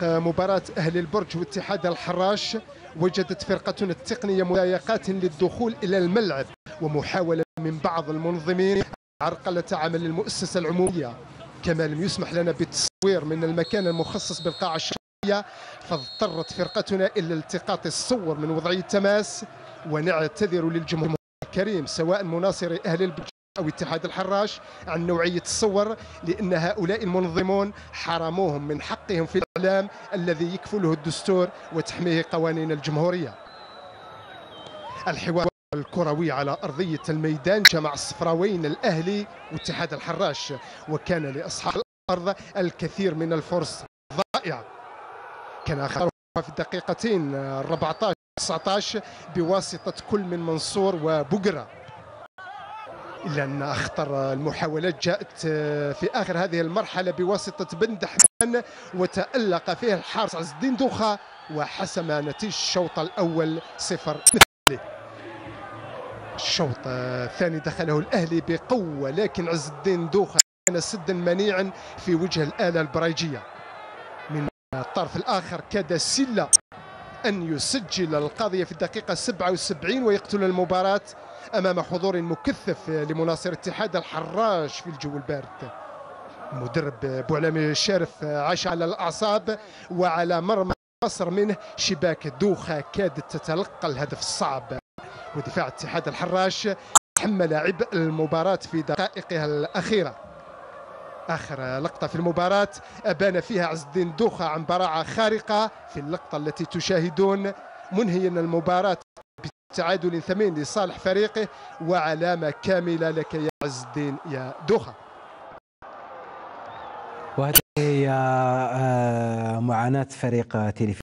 مباراة أهل البرج واتحاد الحراش، وجدت فرقتنا التقنية مضايقات للدخول إلى الملعب ومحاولة من بعض المنظمين عرقلة عمل المؤسسة العمومية، كما لم يسمح لنا بالتصوير من المكان المخصص بالقاعة الشرعية، فاضطرت فرقتنا إلى التقاط الصور من وضعية تماس. ونعتذر للجمهور الكريم سواء مناصري أهل البرج أو اتحاد الحراش عن نوعية الصور، لأن هؤلاء المنظمون حرموهم من حقهم في الإعلام الذي يكفله الدستور وتحميه قوانين الجمهورية. الحوار الكروي على أرضية الميدان جمع الصفراوين الأهلي واتحاد الحراش، وكان لأصحاب الأرض الكثير من الفرص ضائعة. كان آخرها في الدقيقتين 14-19 بواسطة كل من منصور وبقرة، إلا أن أخطر المحاولات جاءت في آخر هذه المرحلة بواسطة بن دحمان، وتألق فيه الحارس عز الدين دوخة وحسم نتيجة الشوط الأول 0. الشوط الثاني دخله الأهلي بقوة، لكن عز الدين دوخة كان سدا منيعا في وجه الآلة البريجية. من الطرف الآخر كاد سيلا أن يسجل القاضية في الدقيقة 77 ويقتل المباراة أمام حضور مكثف لمناصر اتحاد الحراش في الجو البارد. المدرب بوعلامي الشارف عاش على الأعصاب، وعلى مرمى قصر منه شباك دوخة كادت تتلقى الهدف الصعب، ودفاع اتحاد الحراش تحمل عبء المباراة في دقائقها الأخيرة. آخر لقطة في المباراة أبان فيها عز الدين دوخة عن براعة خارقة في اللقطة التي تشاهدون، منهيا المباراة بتعادل ثمين لصالح فريقه، وعلامة كاملة لك يا عز الدين يا دوخة. وهذه هي معاناة فريق تلفزيون